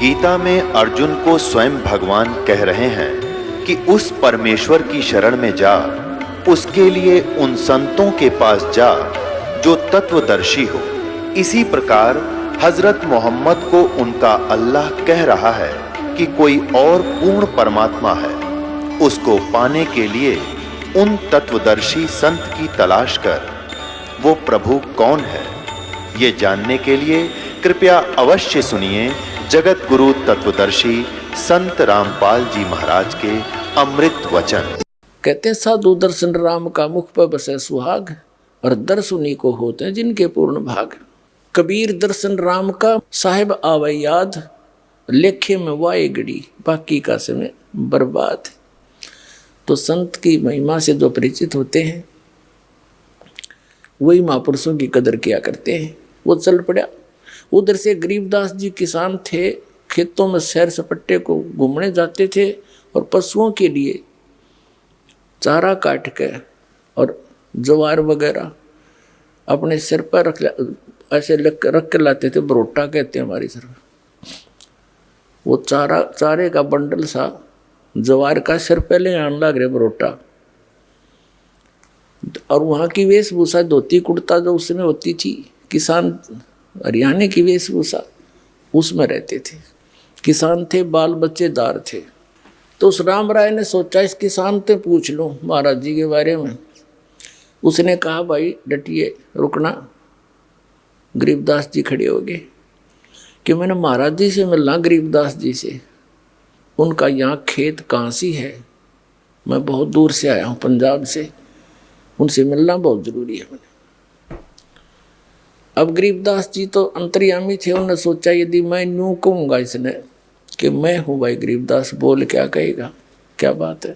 गीता में अर्जुन को स्वयं भगवान कह रहे हैं कि उस परमेश्वर की शरण में जा, उसके लिए उन संतों के पास जा जो तत्वदर्शी हो। इसी प्रकार हजरत मोहम्मद को उनका अल्लाह कह रहा है कि कोई और पूर्ण परमात्मा है, उसको पाने के लिए उन तत्वदर्शी संत की तलाश कर। वो प्रभु कौन है, ये जानने के लिए कृपया अवश्य सुनिए जगत गुरु तत्वदर्शी संत रामपाल जी महाराज के अमृत वचन। कहते हैं साधु दर्शन राम का मुख पर बसे सुहाग, और दर्श उन्हीं को होते हैं जिनके पूर्ण भाग। कबीर दर्शन राम का साहिब आवे याद, लेखे में वाए गड़ी बाकी का समय बर्बाद। तो संत की महिमा से जो परिचित होते हैं वही महापुरुषों की कदर किया करते हैं। वो चल पड़ा। उधर से गरीबदास जी किसान थे, खेतों में सैर सपट्टे को घूमने जाते थे और पशुओं के लिए चारा काट के और ज्वार वगैरह अपने सिर पर ऐसे रख के लाते थे। बरोटा कहते हैं हमारी तरफ। वो चारे का बंडल सा ज्वार का सिर पहले आने लग रहे बरोटा। और वहाँ की वेशभूषा धोती कुर्ता जो उसमें होती थी, किसान हरियाणा की वेशभूषा उसमें रहते थे। किसान थे, बाल बच्चेदार थे। तो उस राम राय ने सोचा इस किसान से पूछ लूँ महाराज जी के बारे में। उसने कहा भाई डटिए, रुकना। गरीबदास जी खड़े हो गए कि मैंने महाराज जी से मिलना। गरीबदास जी से, उनका यहाँ खेत कहाँ सी है, मैं बहुत दूर से आया हूँ पंजाब से, उनसे मिलना बहुत ज़रूरी है मैंने। अब गरीबदास जी तो अंतर्यामी थे। उन्होंने सोचा यदि मैं यूँ कहूँगा इसने कि मैं हूँ भाई गरीबदास, बोल क्या कहेगा, क्या बात है।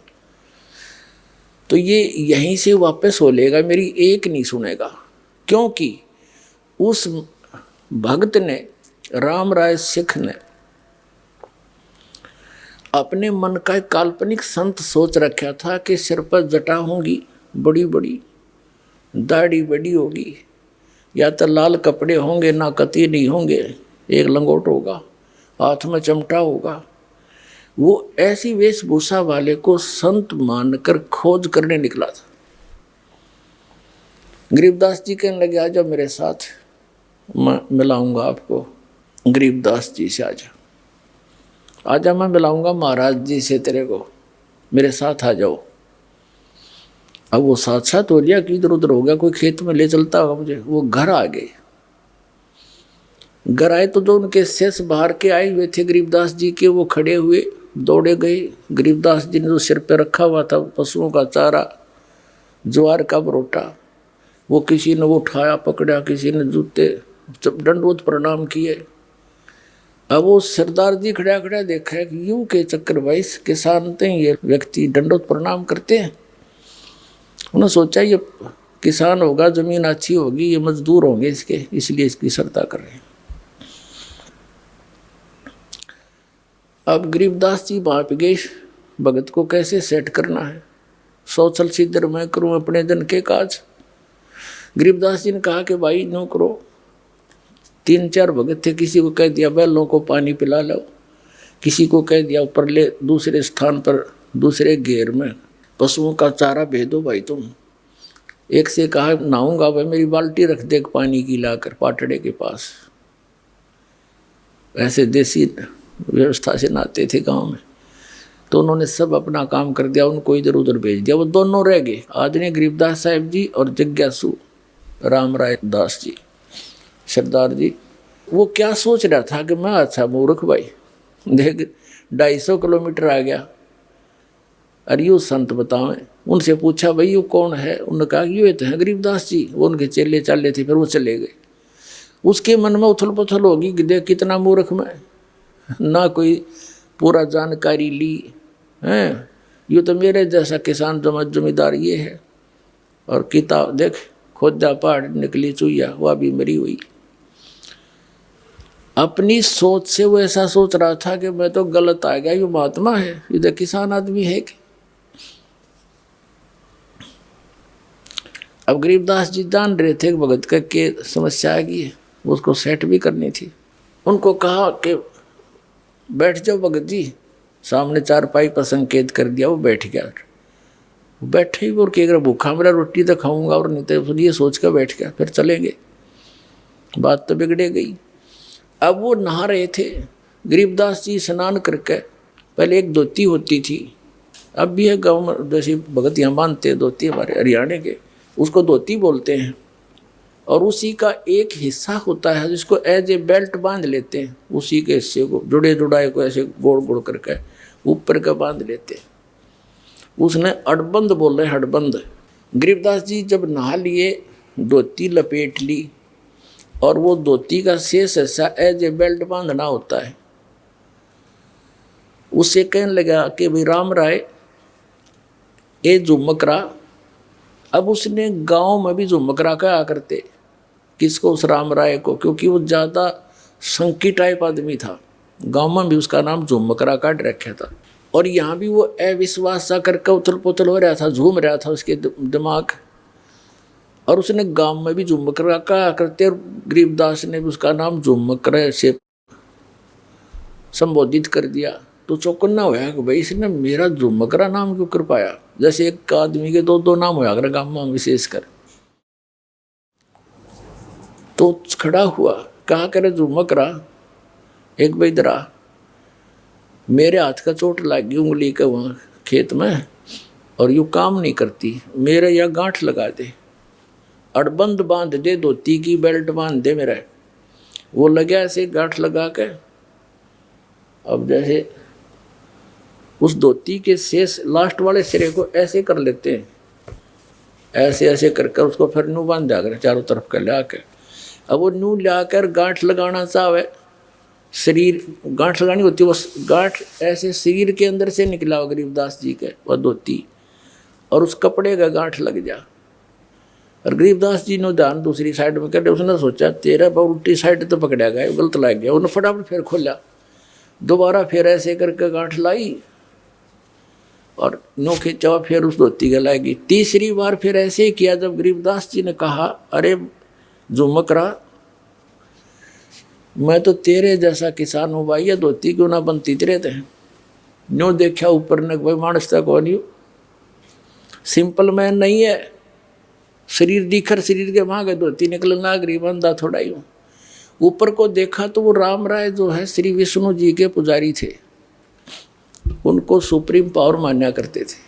तो ये यहीं से वापस हो लेगा, मेरी एक नहीं सुनेगा। क्योंकि उस भक्त ने, राम राय सिख ने, अपने मन का एक काल्पनिक संत सोच रखा था कि सिर पर जटा होंगी बड़ी बड़ी, दाढ़ी बड़ी होगी, या तो लाल कपड़े होंगे, ना कती नहीं होंगे, एक लंगोट होगा, हाथ में चमटा होगा। वो ऐसी वेशभूषा वाले को संत मानकर खोज करने निकला था। गरीबदास जी कहने लगे आ जाओ मेरे साथ, मैं मिलाऊंगा आपको गरीबदास जी से। आजा मैं मिलाऊंगा महाराज जी से तेरे को, मेरे साथ आ जाओ। अब वो साथ साथ हो लिया कि इधर उधर हो गया, कोई खेत में ले चलता होगा मुझे। वो घर आ गए। घर आए तो जो उनके शेष बाहर के आए हुए थे गरीबदास जी के, वो खड़े हुए, दौड़े गए। गरीबदास जी ने जो सिर पे रखा हुआ था पशुओं का चारा, ज्वार का बरोटा, वो किसी ने वो उठाया पकड़ा, किसी ने जूते दंडवत प्रणाम किए। अब वो सरदार जी खड़ा खड़ा देखा कि यूं के चक्कर भाई किसान थे, ये व्यक्ति दंडवत प्रणाम करते हैं। उन्होंने सोचा ये किसान होगा, जमीन अच्छी होगी, ये मजदूर होंगे इसके, इसलिए इसकी श्रद्धा कर रहे हैं। अब गरीबदास जी वहाँ पे गए, भगत को कैसे सेट करना है। सोचल सिद्धर मैं करूँ अपने जन के काज। गरीबदास जी ने कहा कि भाई नो करो। 3-4 भगत थे, किसी को कह दिया बैलों को पानी पिला लो, किसी को कह दिया ऊपर ले दूसरे स्थान पर दूसरे घेर में पशुओं का चारा भेजो भाई तुम। एक से कहा नहाऊंगा भाई, मेरी बाल्टी रख दे पानी की लाकर पाटड़े के पास। ऐसे देसी व्यवस्था से नहाते थे गांव में। तो उन्होंने सब अपना काम कर दिया, उनको इधर उधर भेज दिया। वो दोनों रह गए, आदरणीय गरीबदास साहब जी और जिज्ञासु राम राय दास जी सरदार जी। वो क्या सोच रहा था कि मैं अच्छा मूर्ख भाई, देख 250 किलोमीटर आ गया, अरे यू संत बतावें। उनसे पूछा भाई यू कौन है। उन्होंने कहा ये तो है गरीबदास जी। वो उनके चेले चाले थे, फिर वो चले गए। उसके मन में उथल पुथल होगी कि देख कितना मूर्ख मैं, ना कोई पूरा जानकारी ली हैं। यूँ तो मेरे जैसा किसान जमींदार ये है, और किताब देख खोदा पहाड़ निकली चुईया, वह भी मरी हुई। अपनी सोच से वो ऐसा सोच रहा था कि मैं तो गलत आ गया, ये महात्मा है, इधर किसान आदमी है कि। अब गरीबदास जी जान रहे थे भगत का के समस्या आ गई है, उसको सेट भी करनी थी। उनको कहा कि बैठ जाओ भगत जी। सामने चारपाई पर संकेत कर दिया, वो बैठ गया। बैठे ही और कह रहा भूखा मेरा रोटी तो खाऊंगा और नहीं तो ये सोच कर बैठ गया। फिर चलेंगे, बात तो बिगड़े गई। अब वो नहा रहे थे, गरीबदास जी स्नान करके, पहले एक धोती होती थी, अब भी है गाँव में, जैसे भगत यहाँ बांधते हैं धोती हमारे हरियाणा के, उसको धोती बोलते हैं। और उसी का एक हिस्सा होता है जिसको एज ए बेल्ट बांध लेते हैं, उसी के हिस्से को जुड़े जुड़ाए को ऐसे गोड़ गोड़ करके ऊपर का बांध लेते हैं, उसने अड़बंद बोल रहे, हड़बंद। गरीबदास जी जब नहा लिए, धोती लपेट ली, और वो धोती का शेष हिस्सा एज ए बेल्ट बांधना होता है। उससे कहने लगा कि भाई राम राय ए झुमकरा। अब उसने गांव में भी झुमकरा कहा करते, किसको? उस राम राय को, क्योंकि वो ज़्यादा संकी टाइप आदमी था। गांव में भी उसका नाम झुमकरा काट रखा था। और यहाँ भी वो अविश्वास सा करके उथल पुथल हो रहा था, झूम रहा था उसके दिमाग। और उसने गांव में भी झुमकरा कहा करते, और गरीबदास ने भी उसका नाम झुमकरा से संबोधित कर दिया। तो चौकन्ना होया कि भाई इसने मेरा झुमकरा नाम क्यों कर पाया? जैसे एक आदमी के दो दो नाम होया कर गांव में विशेषकर। तो खड़ा हुआ, कहा करे झुमकरा एक बैदरा, मेरे हाथ का चोट लग गई उंगली के वहाँ खेत में, और यूँ काम नहीं करती, मेरे यहाँ गांठ लगा दे, अड़बंद बांध दे, धोती की बेल्ट बांध दे मेरा। वो लगा ऐसे गांठ लगा के। अब जैसे उस धोती के शेष लास्ट वाले सिरे को ऐसे कर लेते हैं, ऐसे ऐसे करके उसको फिर न्यू बांध दिया कर चारों तरफ कर ला के। अब वो न्यू ला कर गांठ लगाना चाहे, शरीर गांठ लगानी होती है, वो गांठ ऐसे शरीर के अंदर से निकला हो गरीबदास जी के, वह धोती, और उस कपड़े का गांठ लग जा। और गरीबदास जी ने ध्यान दूसरी साइड में कर, उसने सोचा तेरा बहुत उल्टी साइड तो पकड़ा गया, गलत लग गया। उन्होंने फटाफट फिर खोला, दोबारा फिर ऐसे करके गांठ लाई और नो खींचा, फिर उस धोती का लाएगी। तीसरी बार फिर ऐसे ही किया। जब गरीबदास जी ने कहा अरे झुमकरा, मैं तो तेरे जैसा किसान हूँ भाई, ये धोती क्यों ना बनती तेरे थे? न्यू देखा ऊपर ने, भाई मानस तक कौन यू सिंपल मैन नहीं है, शरीर दिखर शरीर के वहाँ गए धोती निकलना गरीब अंधा थोड़ा ही। ऊपर को देखा तो वो राम राय जो है श्री विष्णु जी के पुजारी थे, उनको सुप्रीम पावर मान्या करते थे।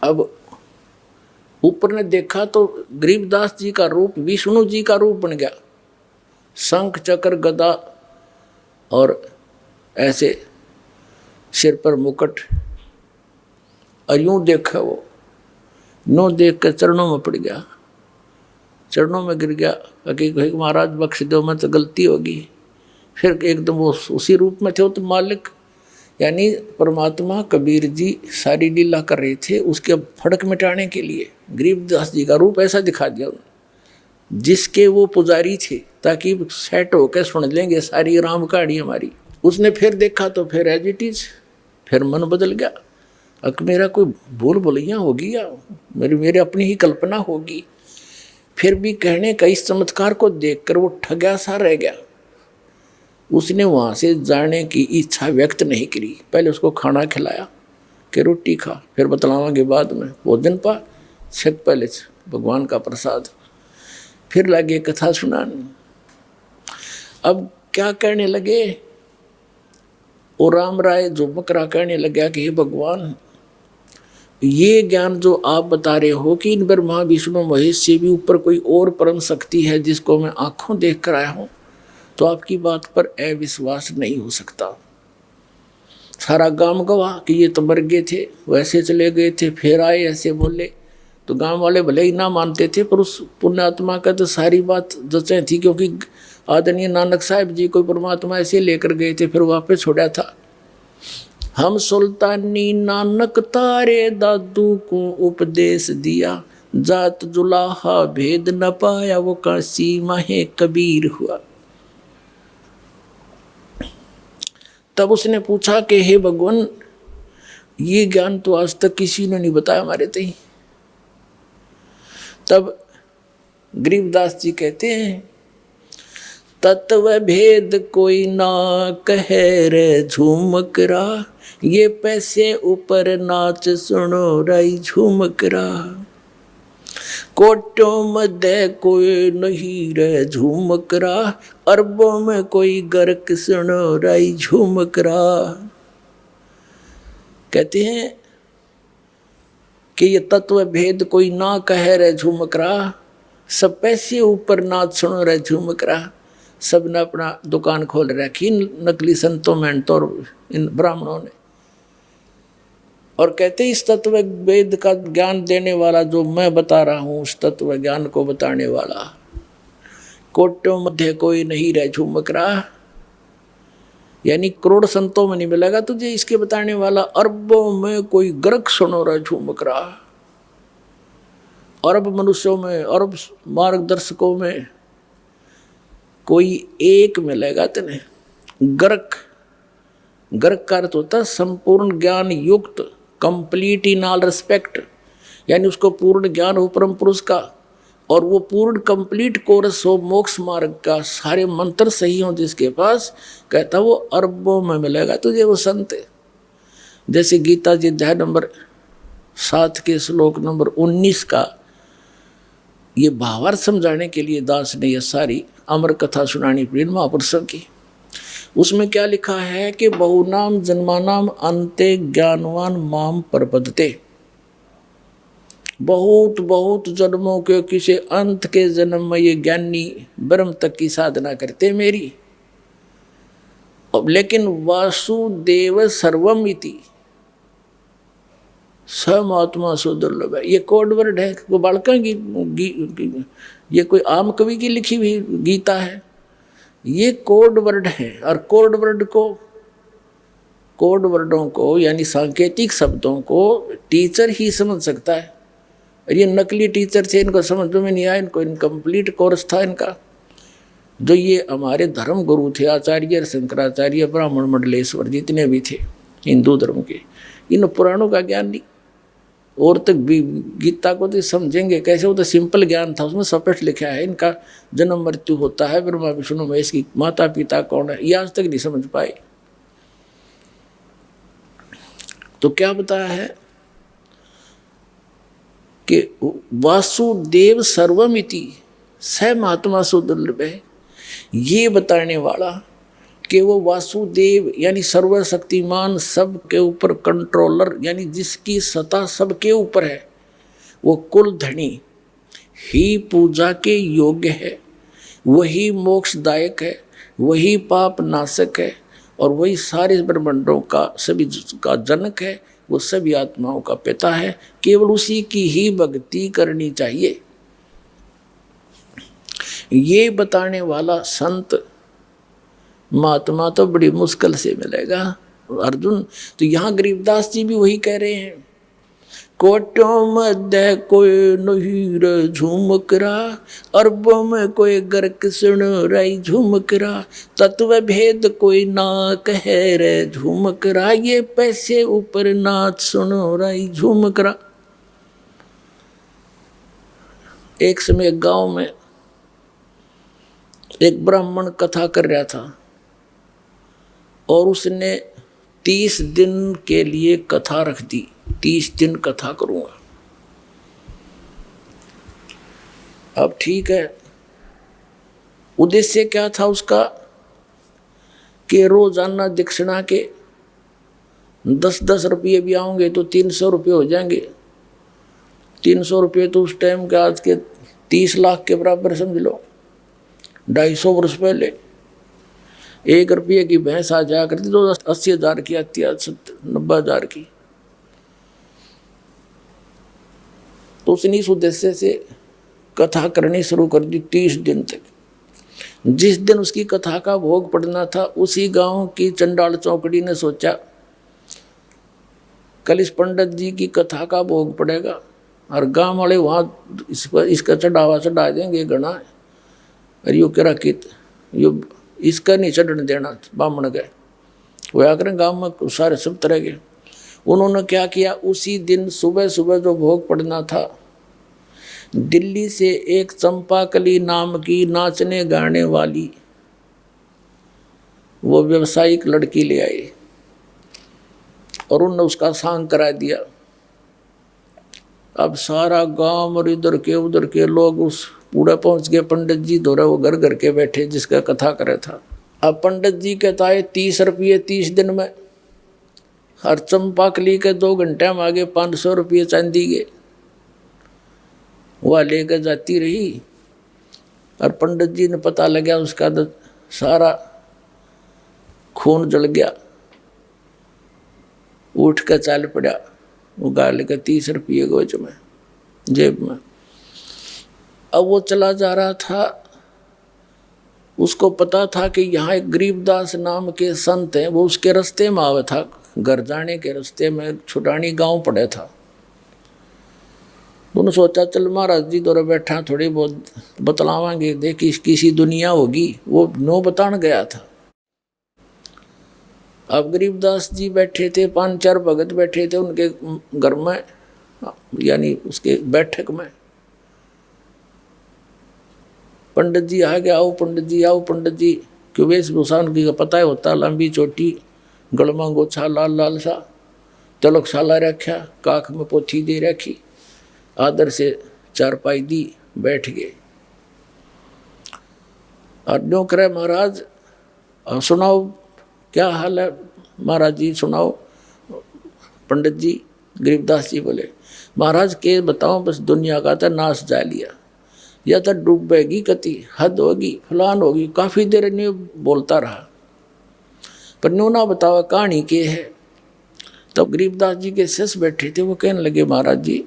अब ऊपर ने देखा तो गरीबदास जी का रूप विष्णु जी का रूप बन गया, शंख चक्र गदा और ऐसे सिर पर मुकुट। और यूं देखा वो, नो देख कर चरणों में पड़ गया, चरणों में गिर गया कि महाराज बख्श दो, मैं तो गलती होगी। फिर एकदम वो उसी रूप में थे, वो तो मालिक यानी परमात्मा कबीर जी सारी लीला कर रहे थे उसके फड़क मिटाने के लिए। गरीबदास जी का रूप ऐसा दिखा दिया जिसके वो पुजारी थे, ताकि सेट होकर सुन लेंगे सारी राम कहानी हमारी। उसने फिर देखा तो फिर एज इट इज, फिर मन बदल गया। अब मेरा कोई भूल भुलैया होगी या मेरी अपनी ही कल्पना होगी। फिर भी कहने का इस चमत्कार को देखकर वो ठगा सा रह गया। उसने वहाँ से जाने की इच्छा व्यक्त नहीं करी। पहले उसको खाना खिलाया कि रोटी खा, फिर बतलावांगे बाद में, भोजन पा, छक पहले भगवान का प्रसाद। फिर लगे कथा सुनाने। अब क्या कहने लगे, वो राम राय झुमकरा कहने लगा कि हे भगवान, ये ज्ञान जो आप बता रहे हो कि इन ब्रह्मा विष्णु महेश से भी ऊपर कोई और परम शक्ति है जिसको मैं आंखों देख कर आया हूँ, तो आपकी बात पर अविश्वास नहीं हो सकता। सारा गांव गवाह कि ये तो मर गए थे, वैसे चले गए थे, फिर आए ऐसे बोले। तो गांव वाले भले ही ना मानते थे, पर उस पुण्यात्मा का तो सारी बात जचें थी, क्योंकि आदरणीय नानक साहब जी को परमात्मा ऐसे लेकर गए थे, फिर वापस छोड़ा था। हम सुल्तानी नानक तारे दादू को उपदेश दिया, जात जुलाहा भेद न पाया, वो काशी माहे कबीर हुआ। तब उसने पूछा कि हे भगवान, ये ज्ञान तो आज तक किसी ने नहीं बताया हमारे तई। तब गरीबदास जी कहते हैं तत्व भेद कोई ना कहे रे झूमकरा, ये पैसे ऊपर नाच सुनो राई झूमकरा। कोटों मध्य कोई नहीं रे झूमकरा, अरबों में कोई गर्क सुनो राई झूमकरा। कहते हैं कि ये तत्व भेद कोई ना कहे रे झूमकरा, सब पैसे ऊपर नाच सुनो रे झूमकरा। सब ने अपना दुकान खोल रखी नकली संतों महंतों और इन ब्राह्मणों ने। और कहते इस तत्व वेद का ज्ञान देने वाला जो मैं बता रहा हूँ, उस तत्व ज्ञान को बताने वाला, कोटों मध्य कोई नहीं रह झूमकरा, यानी करोड़ संतों में नहीं मिलेगा तुझे इसके बताने वाला। अरबों में कोई गर्क सुनो रह झूमकरा, अरब मनुष्यों में, अरब मार्गदर्शकों में कोई एक मिलेगा तेने। गर्क, गर्क का अर्थ होता है संपूर्ण ज्ञान युक्त, कंप्लीट इन ऑल रिस्पेक्ट, यानी उसको पूर्ण ज्ञान हो परम पुरुष का, और वो पूर्ण कंप्लीट कोर्स हो मोक्ष मार्ग का, सारे मंत्र सही हो जिसके पास, कहता वो अरबों में मिलेगा तुझे वो संत। जैसे गीता जी अध्याय नंबर 7 के श्लोक नंबर 19 का ये भावार्थ समझाने के लिए दास ने यह सारी अमर कथा सुनानी पड़ी महापुरुषों की। उसमें क्या लिखा है कि बहुनाम जन्मानाम अंते ज्ञानवान माम प्रपद्यते, बहुत बहुत जन्मों के किसी अंत के जन्म में ये ज्ञानी ब्रह्म तक की साधना करते मेरी। अब लेकिन वासुदेव सर्वम इति समात्मा सुदुर्लभ है, ये कोड वर्ड है, वो बालका की ये कोई आम कवि की लिखी हुई गीता है, ये कोड वर्ड है। और कोड वर्डों को यानी सांकेतिक शब्दों को टीचर ही समझ सकता है, और ये नकली टीचर थे, इनको समझ में नहीं आया, इनको इनकम्प्लीट कोर्स था इनका। जो ये हमारे धर्म गुरु थे, आचार्य शंकराचार्य, ब्राह्मण मंडलेश्वर, जितने भी थे हिंदू धर्म के, इन पुराणों का ज्ञान नहीं। और तक भी गीता को तो समझेंगे कैसे, वो तो सिंपल ज्ञान था, उसमें स्पष्ट लिखा है इनका जन्म मृत्यु होता है, ब्रह्मा विष्णु महेश की माता पिता कौन है, ये आज तक नहीं समझ पाए। तो क्या बताया है कि वासुदेव सर्वमिति स महात्मा सुदुर्लभ है, ये बताने वाला कि वो वासुदेव यानी सर्वशक्तिमान, सबके ऊपर कंट्रोलर, यानी जिसकी सत्ता सबके ऊपर है, वो कुल धनी ही पूजा के योग्य है, वही मोक्षदायक है, वही पाप नाशक है, और वही सारे ब्रह्मांडों का सभी का जनक है, वो सभी आत्माओं का पिता है। केवल उसी की ही भक्ति करनी चाहिए, ये बताने वाला संत महात्मा तो बड़ी मुश्किल से मिलेगा अर्जुन। तो यहाँ गरीबदास जी भी वही कह रहे हैं, कोटों मध्य कोई नहीं रे झूमकरा, अरबों में कोई गर्क सुनो राई झूमकरा, तत्व भेद कोई ना कहे रे झूमकरा, ये पैसे ऊपर नाच सुनो राई झूमकरा। एक समय गांव में एक ब्राह्मण कथा कर रहा था, और उसने 30 दिन के लिए कथा रख दी, 30 दिन कथा करूंगा। अब ठीक है, उद्देश्य क्या था उसका कि रोजाना दक्षिणा के 10-10 रुपये भी आओगे तो 300 रुपये हो जाएंगे। 300 रुपये तो उस टाइम के आज के 30 लाख के बराबर समझ लो। 250 वर्ष पहले 1 रुपये की भैंस आ जाया करती तो 80,000 की आती है, 90,000 की। तो उसने इस उद्देश्य से कथा करनी शुरू कर दी 30 दिन तक। जिस दिन उसकी कथा का भोग पड़ना था, उसी गांव की चंडाल चौकड़ी ने सोचा कल इस पंडित जी की कथा का भोग पड़ेगा, और गांव वाले वहाँ इसका चढ़ावा चढ़ा देंगे घना, और यो करा कित यो इसका नहीं चढ़ने देना। ब्राह्मण गए, वो आकर गांव में सारे सब तरह के। उन्होंने क्या किया, उसी दिन सुबह सुबह जो भोग पड़ना था, दिल्ली से एक चंपाकली नाम की नाचने गाने वाली वो व्यवसायिक लड़की ले आए और उनने उसका सांग करा दिया। अब सारा गांव और इधर के उधर के लोग उस पूरा पहुंच गए। पंडित जी दौरा वो घर घर के बैठे जिसका कथा करे था। अब पंडित जी कहता है 30 रुपये 30 दिन में। हर चंपाकली के 2 घंटे में आगे 500 रुपये चांदी के वह लेकर जाती रही। और पंडित जी ने पता लगा उसका तो सारा खून जल गया, उठ कर चाल पड़ा। वो गाल का 30 रुपये गोज में जेब में। अब वो चला जा रहा था, उसको पता था कि यहाँ एक गरीबदास नाम के संत हैं, वो उसके रास्ते में आवे था। घर जाने के रास्ते में छुटानी गांव पड़े था। उन्होंने सोचा चल महाराज जी दौरे बैठा थोड़ी बहुत बतलावांगे, देखी किसी दुनिया होगी। वो नो बतान गया था। अब गरीबदास जी बैठे थे, 5-4 भगत बैठे थे उनके घर में, यानी उसके बैठक में। पंडित जी आ गया, आओ पंडित जी, आओ पंडित जी। क्यों वेशभूषा उनकी पता है होता, लंबी चोटी, गलमा गोछा लाल लाल सा, तिलक साला रखा, काख में पोथी दे रखी, आदर से चारपाई दी, बैठ गए। और न्यों करे महाराज सुनाओ क्या हाल है। महाराज जी सुनाओ। पंडित जी गरीबदास जी बोले महाराज के बताओ, बस दुनिया का तो नाश जा लिया, या तो डूबेगी कति, हद होगी, फलान होगी। काफ़ी देर न्यू बोलता रहा, पर न्यू ना बतावा कहानी के है। तब गरीबदास जी के शिष्य बैठे थे, वो कहने लगे महाराज जी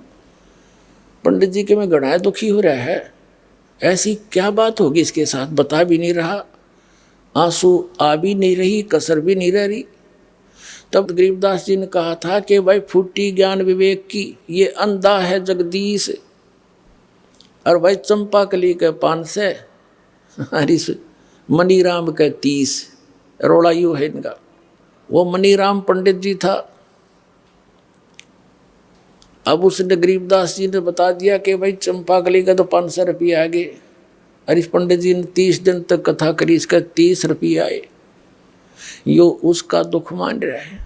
पंडित जी के में घना दुखी हो रहा है, ऐसी क्या बात होगी इसके साथ, बता भी नहीं रहा, आंसू आ भी नहीं रही, कसर भी नहीं रह रही। तब गरीबदास जी ने कहा था कि भाई फूटी ज्ञान विवेक की, ये अंधा है जगदीश। और भाई चंपाकली के 500 हरीश मनीराम के 30, रोड़ा यू है इनका। वो मनीराम पंडित जी था। अब उसने गरीबदास जी ने बता दिया कि भाई चंपाकली का तो 500 रुपये आ गए। हरीश पंडित जी ने 30 दिन तक कथा करी, इसका 30 रुपये आए। यो उसका दुख मान रहा है।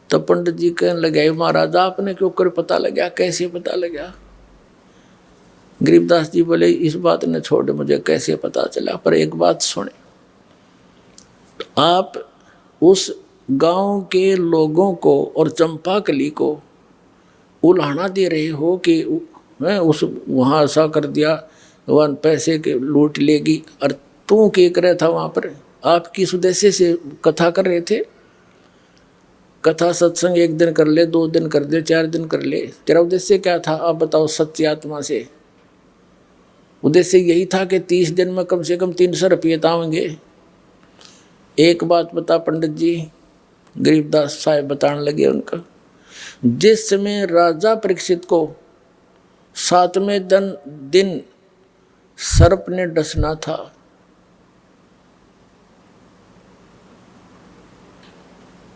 तब पंडित जी कहने लगे महाराज आपने क्यों कर पता लगा, कैसे पता लगा। गरीबदास जी बोले इस बात ने छोड़, मुझे कैसे पता चला, पर एक बात सुने। तो आप उस गांव के लोगों को और चंपाकली को उल्हाना दे रहे हो कि उस वहाँ ऐसा कर दिया, वह पैसे के लूट लेगी। और तू क्या कर रहा था वहाँ पर, आप किस उद्देश्य से कथा कर रहे थे। कथा सत्संग 1 दिन कर ले, 2 दिन कर ले, 4 दिन कर ले, तेरा उद्देश्य क्या था आप बताओ सच्ची आत्मा से। उद्देश्य यही था कि 30 दिन में कम से कम 300 रुपये तावेंगे। एक बात बता पंडित जी, गरीबदास साहब बताने लगे उनका, जिस समय राजा परीक्षित को 7वें दिन सर्प ने डसना था,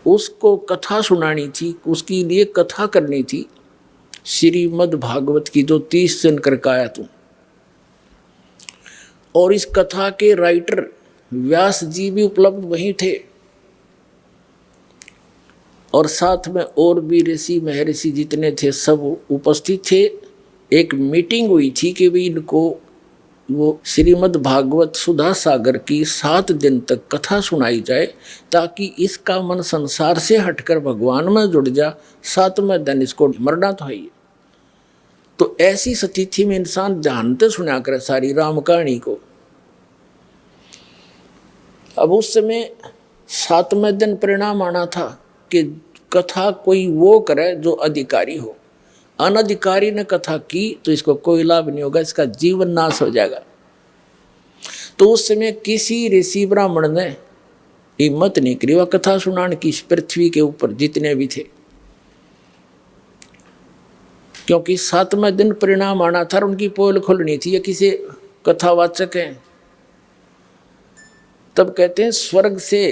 उसको कथा सुनानी थी, उसके लिए कथा करनी थी श्रीमद् भागवत की, जो 30 दिन करके आया तू। और इस कथा के राइटर व्यास जी भी उपलब्ध वहीं थे, और साथ में और भी ऋषि महर्षि जितने थे सब उपस्थित थे। एक मीटिंग हुई थी कि भी इनको वो श्रीमद् भागवत सुधा सागर की 7 दिन तक कथा सुनाई जाए, ताकि इसका मन संसार से हटकर भगवान में जुड़ जा। 7वें दिन इसको मरना तो है। तो ऐसी स्थिति में इंसान जानते सुना करे सारी राम कहानी को। अब उस समय 7वें दिन परिणाम आना था कि कथा कोई वो करे जो अधिकारी हो। अनधिकारी ने कथा की तो इसको कोई लाभ नहीं होगा, इसका जीवन नाश हो जाएगा। तो उस समय किसी ऋषि ब्राह्मण ने हिम्मत नहीं करी वह कथा सुनाने की, इस पृथ्वी के ऊपर जितने भी थे, क्योंकि 7वें दिन परिणाम आना था, उनकी पोल खुलनी थी। ये किसी कथावाचक हैं, तब कहते हैं स्वर्ग से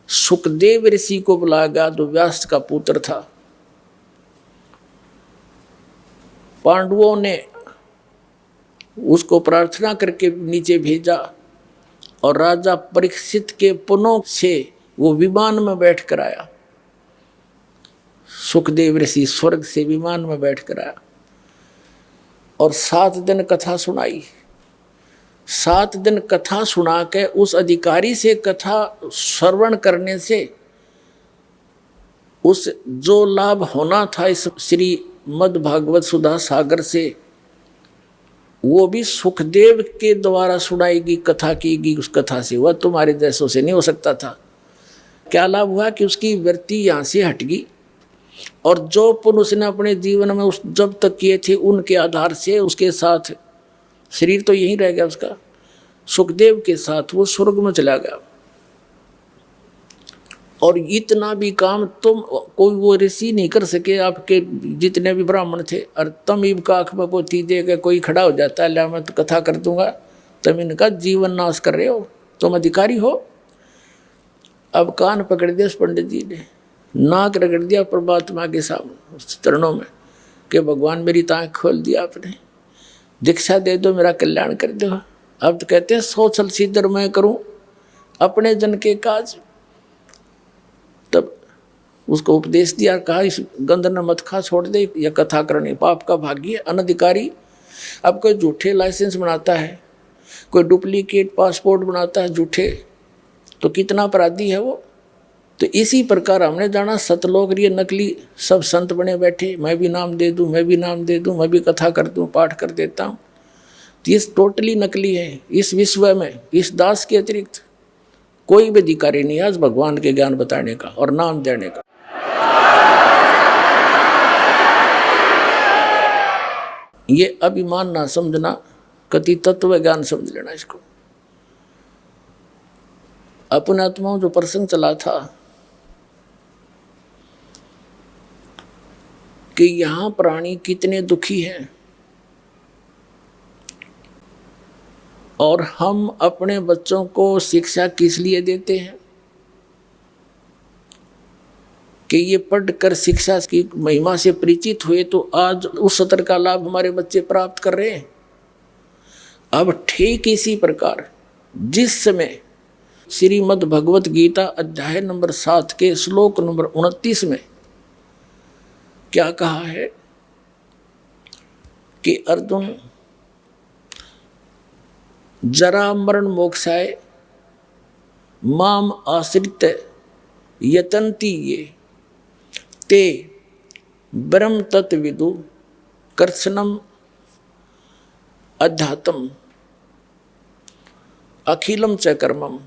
सुखदेव ऋषि को बुलाया गया, जो व्यास का पुत्र था। पांडवों ने उसको प्रार्थना करके नीचे भेजा और राजा परीक्षित के पुनों से वो विमान में बैठ कर आया। सुखदेव ऋषि स्वर्ग से विमान में बैठ कर आया और 7 दिन कथा सुनाई। 7 दिन कथा सुना के उस अधिकारी से कथा श्रवण करने से उस जो लाभ होना था इस श्री मद् भागवत सुधा सागर से, वो भी सुखदेव के द्वारा सुनाई गई कथा की गई उस कथा से। वह तुम्हारे जैसों से नहीं हो सकता था। क्या लाभ हुआ कि उसकी वृत्ति यहाँ से हट गई और जो पुण्य उसने अपने जीवन में उस जब तक किए थे उनके आधार से उसके साथ शरीर तो यहीं रह गया उसका, सुखदेव के साथ वो स्वर्ग में चला गया। और इतना भी काम तुम कोई वो ऋषि नहीं कर सके, आपके जितने भी ब्राह्मण थे। और तम इब का आँख में पोती दे के कोई खड़ा हो जाता है, मैं तो कथा कर दूंगा, तुम इनका जीवन नाश कर रहे हो, तुम अधिकारी हो। अब कान पकड़ दिया उस पंडित जी ने, नाक रगड़ दिया परमात्मा के सामने चरणों में कि भगवान मेरी आँख खोल दिया आपने, दीक्षा दे दो, मेरा कल्याण कर दो। अब तो कहते हैं 100 छल सिद्धर मैं करूं अपने जन के काज। तब उसको उपदेश दिया, कहा इस गंध न मत खा, छोड़ दे, यह कथा करनी पाप का भागी है। अनधिकारी अब कोई झूठे लाइसेंस बनाता है, कोई डुप्लीकेट पासपोर्ट बनाता है झूठे, तो कितना अपराधी है वो। तो इसी प्रकार हमने जाना सतलोक ये नकली सब संत बने बैठे, मैं भी नाम दे दूं, मैं भी नाम दे दूं, मैं भी कथा कर दूं, पाठ कर देता हूं। तो ये टोटली नकली है। इस विश्व में इस दास के अतिरिक्त कोई भी अधिकारी नहीं आज भगवान के ज्ञान बताने का और नाम देने का। ये अभिमान ना समझना, कति तत्व ज्ञान समझ लेना इसको। अपने आत्माओं जो प्रसंग चला था कि यहां प्राणी कितने दुखी हैं और हम अपने बच्चों को शिक्षा किस लिए देते हैं कि ये पढ़कर शिक्षा की महिमा से परिचित हुए तो आज उस सत्र का लाभ हमारे बच्चे प्राप्त कर रहे हैं। अब ठीक इसी प्रकार जिस समय श्रीमद् भगवत गीता अध्याय नंबर 7 के श्लोक नंबर 29 में क्या कहा है कि अर्जुन जरा मरण मोक्षाय माम आश्रित यतन्ति ये ते ब्रह्म तत्विदु कर्षणम अध्यात्म अखिलम च कर्मम।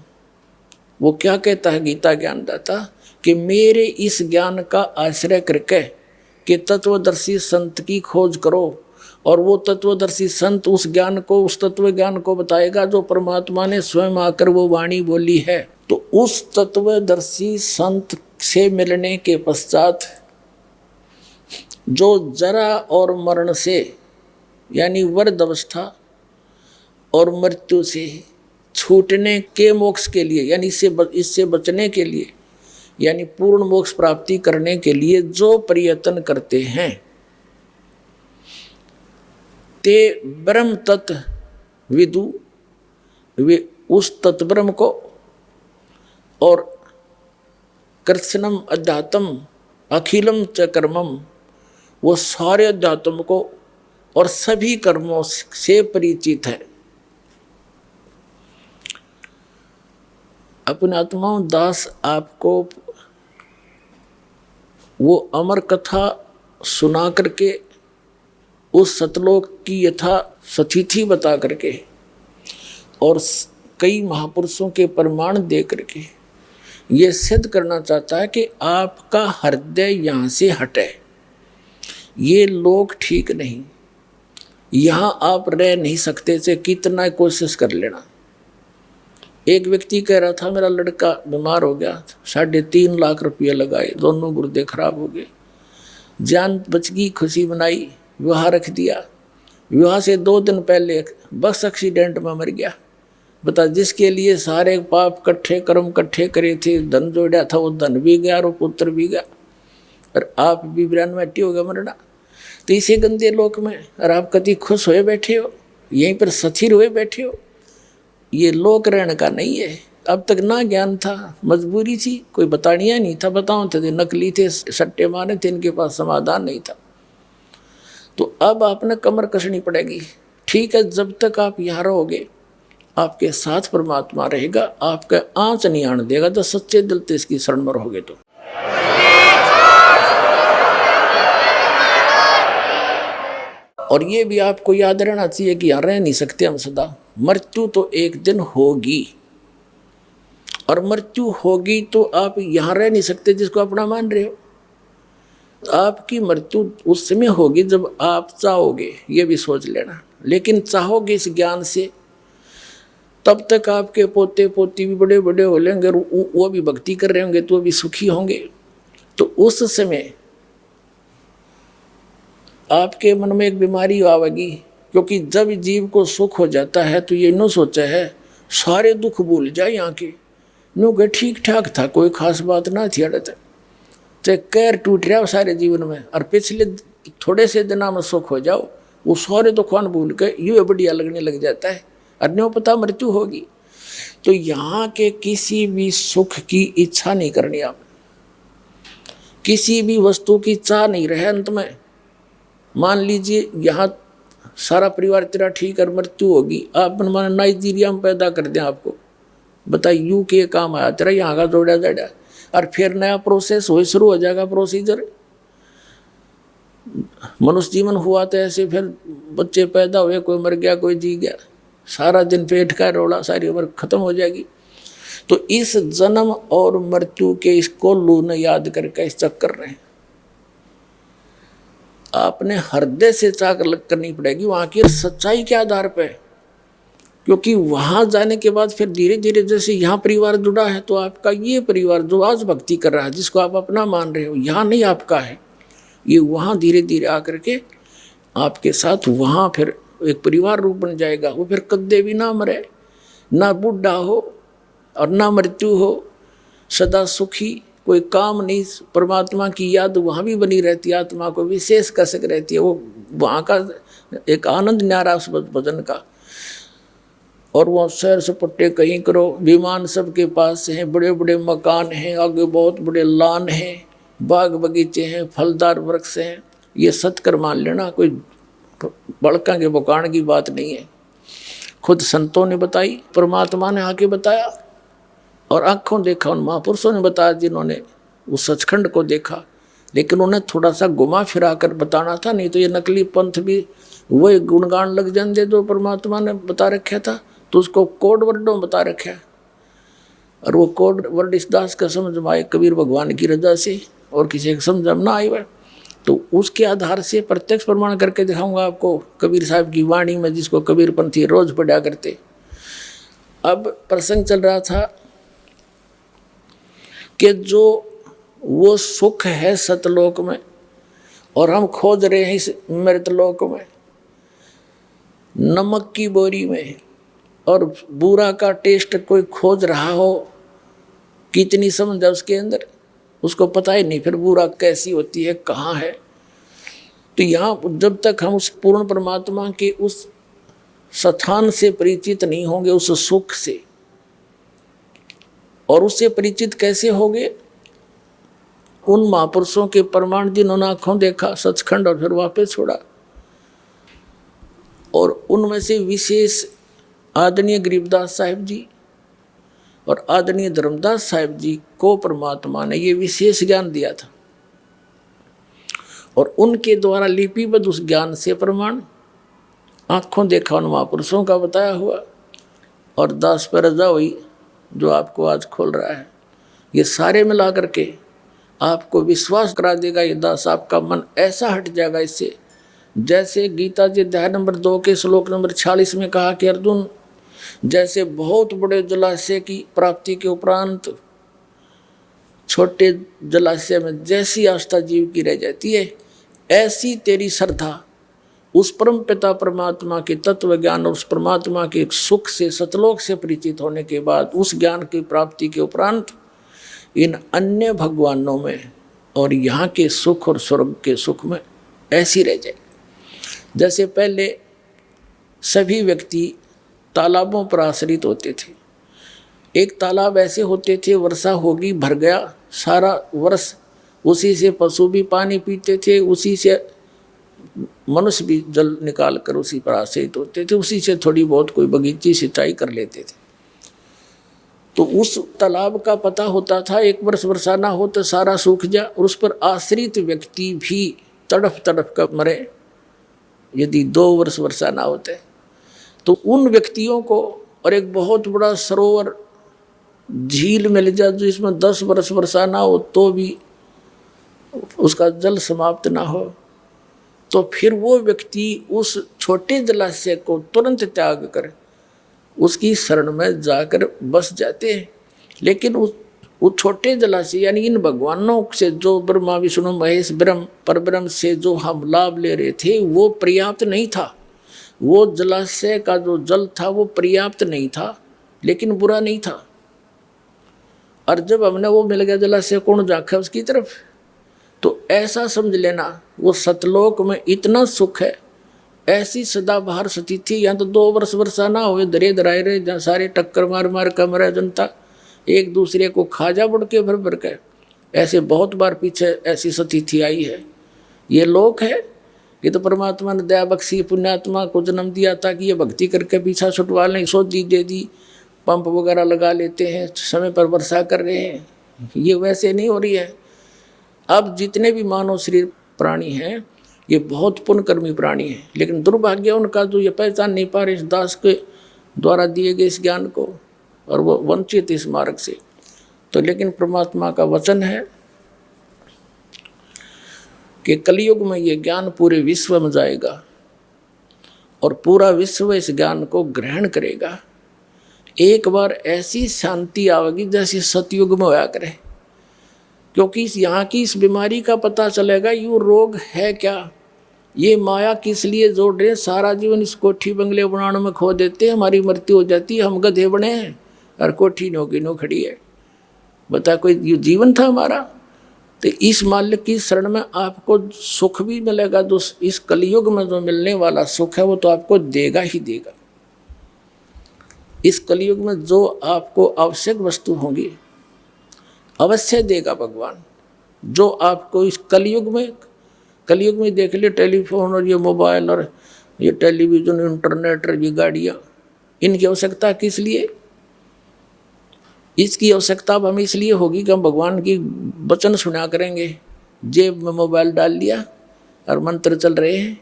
वो क्या कहता है गीता ज्ञानदाता कि मेरे इस ज्ञान का आश्रय करके कि तत्वदर्शी संत की खोज करो और वो तत्वदर्शी संत उस ज्ञान को, उस तत्व ज्ञान को बताएगा जो परमात्मा ने स्वयं आकर वो वाणी बोली है। तो उस तत्वदर्शी संत से मिलने के पश्चात जो जरा और मरण से यानी वृद्ध अवस्था और मृत्यु से छूटने के मोक्ष के लिए यानी इससे बचने के लिए यानी पूर्ण मोक्ष प्राप्ति करने के लिए जो प्रयत्न करते हैं ते ब्रह्म तत्व विदु, वे उस तत्ब्रह्म को और कृष्णम अध्यात्म अखिलम च कर्मम, वो सारे अध्यात्म को और सभी कर्मों से परिचित है। अपने आत्माओं दास आपको वो अमर कथा सुना करके उस सतलोक की यथा सतिथि बता करके और कई महापुरुषों के प्रमाण दे करके ये सिद्ध करना चाहता है कि आपका हृदय यहाँ से हटे, ये लोग ठीक नहीं, यहाँ आप रह नहीं सकते से कितना कोशिश कर लेना। एक व्यक्ति कह रहा था मेरा लड़का बीमार हो गया, 3.5 लाख रुपया लगाए, दोनों गुर्दे खराब हो गए, जान बच गई, खुशी बनाई, विवाह रख दिया। विवाह से 2 दिन पहले बस एक्सीडेंट में मर गया। बता, जिसके लिए सारे पाप कट्ठे कर्म कट्ठे करे थे, धन जोड़ा था, वो धन भी गया और पुत्र भी गया, और आप भी 92 हो गया मरना। तो इसे गंदे लोक में और आप कति खुश हुए बैठे हो, यहीं पर स्थिर हुए बैठे हो। ये लोक रहने का नहीं है। अब तक ना ज्ञान था, मजबूरी थी, कोई बतानिया नहीं था, बताओ थे नकली थे, सट्टे मारे थे, इनके पास समाधान नहीं था। तो अब आपने कमर कसनी पड़ेगी। ठीक है, जब तक आप यहाँ रहोगे आपके साथ परमात्मा रहेगा, आपका आँच नहीं आने देगा, तो सच्चे दिल से इसकी शरण में रहोगे। तो और ये भी आपको याद रहना चाहिए कि यहाँ रह नहीं सकते हम सदा, मृत्यु तो एक दिन होगी, और मृत्यु होगी तो आप यहाँ रह नहीं सकते जिसको अपना मान रहे हो। आपकी मृत्यु उस समय होगी जब आप चाहोगे, ये भी सोच लेना। लेकिन चाहोगे इस ज्ञान से, तब तक आपके पोते पोती भी बड़े बड़े हो लेंगे, वो भी भक्ति कर रहे होंगे, तो वो भी सुखी होंगे। तो उस समय आपके मन में एक बीमारी आवेगी, क्योंकि जब जीव को सुख हो जाता है तो ये न सोचा है सारे दुख भूल जाए यहाँ के, नो के ठीक ठाक था, कोई खास बात ना थी, अड़ते चाहे कैर टूट रहा हो सारे जीवन में, और पिछले थोड़े से दिनों में सुख हो जाओ, वो सारे दुखवान भूल के यूँ बढ़िया लगने लग जाता है, और न्यों पता मृत्यु होगी। तो यहाँ के किसी भी सुख की इच्छा नहीं करनी, आप किसी भी वस्तु की चाह नहीं रहे। अंत में मान लीजिए यहाँ सारा परिवार तेरा ठीक है, मृत्यु होगी, आप मन नाइजीरिया में पैदा कर दें, आपको बताइए यू के काम आया तेरा, यहाँ का जोड़ा जाड़ा, और फिर नया प्रोसेस हो शुरू हो जाएगा, प्रोसीजर। मनुष्य जीवन हुआ तो ऐसे, फिर बच्चे पैदा हुए, कोई मर गया कोई जी गया, सारा दिन पेट का रोड़ा, सारी उम्र खत्म हो जाएगी। तो इस जन्म और मृत्यु के इसको लू न याद करके इस चक्कर में आपने हृदय से चाह करनी पड़ेगी, वहाँ की सच्चाई के आधार पे। क्योंकि वहाँ जाने के बाद फिर धीरे धीरे जैसे यहाँ परिवार जुड़ा है, तो आपका ये परिवार जो आज भक्ति कर रहा है, जिसको आप अपना मान रहे हो, यहाँ नहीं आपका है, ये वहाँ धीरे धीरे आकर के आपके साथ वहाँ फिर एक परिवार रूप बन जाएगा। वो फिर कद्दे भी ना मरे, ना बूढ़ा हो और ना मृत्यु हो, सदा सुखी, कोई काम नहीं, परमात्मा की याद वहाँ भी बनी रहती है, आत्मा को विशेष कसक रहती है, वो वहाँ का एक आनंद न्यारा उस भजन का। और वो सैर सपट्टे कहीं करो, विमान सबके पास हैं, बड़े बड़े मकान हैं, आगे बहुत बड़े लान हैं, बाग बगीचे हैं, फलदार वृक्ष हैं, ये सत्कर मान लेना, कोई बड़का के बुकान की बात नहीं है। खुद संतों ने बताई, परमात्मा ने आके बताया, और आंखों देखा उन महापुरुषों ने बताया जिन्होंने उस सचखंड को देखा। लेकिन उन्हें थोड़ा सा घुमा फिरा कर बताना था, नहीं तो ये नकली पंथ भी वही गुणगान लग जाते जो परमात्मा ने बता रखा था, तो उसको कोड वर्डों बता रखा है। और वो कोड वर्ड इस दास का समझ में आए कबीर भगवान की रजा से, और किसी का समझ में ना आई वह, तो उसके आधार से प्रत्यक्ष प्रमाण करके दिखाऊंगा आपको कबीर साहब की वाणी में, जिसको कबीर पंथी रोज पढ़ा करते। अब प्रसंग चल रहा था कि जो वो सुख है सतलोक में, और हम खोज रहे हैं इस मृतलोक में, नमक की बोरी में, और बुरा का टेस्ट कोई खोज रहा हो, कितनी समझ है उसके अंदर, उसको पता ही नहीं फिर बुरा कैसी होती है, कहाँ है। तो यहाँ जब तक हम उस पूर्ण परमात्मा के उस स्थान से परिचित नहीं होंगे, उस सुख से, और उससे परिचित कैसे होंगे, उन महापुरुषों के प्रमाण जिन्होंने आंखों देखा सचखंड और फिर वापस छोड़ा, और उनमें से विशेष आदरणीय गरीबदास साहिब जी और आदरणीय धर्मदास साहिब जी को परमात्मा ने ये विशेष ज्ञान दिया था, और उनके द्वारा लिपिबद्ध उस ज्ञान से प्रमाण आंखों देखा उन महापुरुषों का बताया हुआ, और दास पर रजा हुई जो आपको आज खोल रहा है, ये सारे मिला करके आपको विश्वास करा देगा ये दास, आपका मन ऐसा हट जाएगा इससे। जैसे गीता जी अध्याय नंबर 2 के श्लोक नंबर 46 में कहा कि अर्जुन, जैसे बहुत बड़े जलाशय की प्राप्ति के उपरांत छोटे जलाशय में जैसी आस्था जीव की रह जाती है, ऐसी तेरी श्रद्धा उस परम पिता परमात्मा के तत्व ज्ञान और उस परमात्मा के सुख से सतलोक से परिचित होने के बाद, उस ज्ञान की प्राप्ति के उपरांत इन अन्य भगवानों में और यहाँ के सुख और स्वर्ग के सुख में ऐसी रह जाए। जैसे पहले सभी व्यक्ति तालाबों पर आश्रित होते थे। एक तालाब ऐसे होते थे, वर्षा होगी भर गया, सारा वर्ष उसी से पशु भी पानी पीते थे, उसी से मनुष्य भी जल निकाल कर उसी पर आश्रित होते थे, उसी से थोड़ी बहुत कोई बगीची सिंचाई कर लेते थे। तो उस तालाब का पता होता था एक वर्ष वर्षा ना हो तो सारा सूख जा, और उस पर आश्रित व्यक्ति भी तड़फ तड़फ कर मरे यदि 2 वर्ष वर्षा ना होते। तो उन व्यक्तियों को, और एक बहुत बड़ा सरोवर झील मिल जाए जिसमें 10 वर्ष वर्षा ना हो तो भी उसका जल समाप्त ना हो, तो फिर वो व्यक्ति उस छोटे जलाशय को तुरंत त्याग कर उसकी शरण में जाकर बस जाते हैं। लेकिन उस छोटे जलाशय यानी इन भगवानों से जो ब्रह्मा विष्णु महेश ब्रह्म परब्रह्म से जो हम लाभ ले रहे थे वो पर्याप्त नहीं था। वो जलाशय का जो जल था वो पर्याप्त नहीं था, लेकिन बुरा नहीं था। और जब हमने वो मिल गया जलाशय, कौन जाखे उसकी तरफ, तो ऐसा समझ लेना वो सतलोक में इतना सुख है, ऐसी सदाबहार स्थिति। यहाँ तो 2 वर्ष वर्षा ना हो, दरे दराए रहे, जहाँ सारे टक्कर मार मार कमरा जनता एक दूसरे को खा जा बढ़ के भर भर के। ऐसे बहुत बार पीछे ऐसी स्थिति आई है। ये लोक है, ये तो परमात्मा ने दया बख्शी, पुण्यात्मा को जन्म दिया ताकि ये भक्ति करके पीछा छुटवा लें, सोची दे दी, पंप वगैरह लगा लेते हैं, समय पर वर्षा कर रहे हैं। ये वैसे नहीं हो रही है। अब जितने भी मानव शरीर प्राणी हैं ये बहुत पुण्यकर्मी प्राणी हैं, लेकिन दुर्भाग्य उनका जो ये पहचान नहीं पा रहे इस दास के द्वारा दिए गए इस ज्ञान को, और वो वंचित इस मार्ग से। तो लेकिन परमात्मा का वचन है कि कलयुग में ये ज्ञान पूरे विश्व में जाएगा और पूरा विश्व इस ज्ञान को ग्रहण करेगा। एक बार ऐसी शांति आवेगी जैसे सतयुग में होया करे, क्योंकि यहाँ की इस बीमारी का पता चलेगा ये रोग है क्या, ये माया किस लिए जोड़ रहे हैं। सारा जीवन इस कोठी बंगले बनाने में खो देते हैं, हमारी मृत्यु हो जाती है, हम गधे बने हैं और कोठी नो की नो खड़ी है। बता कोई जीवन था हमारा। तो इस मालिक की शरण में आपको सुख भी मिलेगा, जो इस कलयुग में जो मिलने वाला सुख है वो तो आपको देगा ही देगा। इस कलयुग में जो आपको आवश्यक वस्तु होंगी अवश्य देगा भगवान। जो आपको इस कलयुग में देख लिए टेलीफोन और ये मोबाइल और ये टेलीविज़न, इंटरनेट और ये गाड़ियाँ, इनकी आवश्यकता किस लिए? इसकी आवश्यकता अब हमें इसलिए होगी कि हम भगवान की वचन सुना करेंगे। जेब में मोबाइल डाल लिया और मंत्र चल रहे हैं,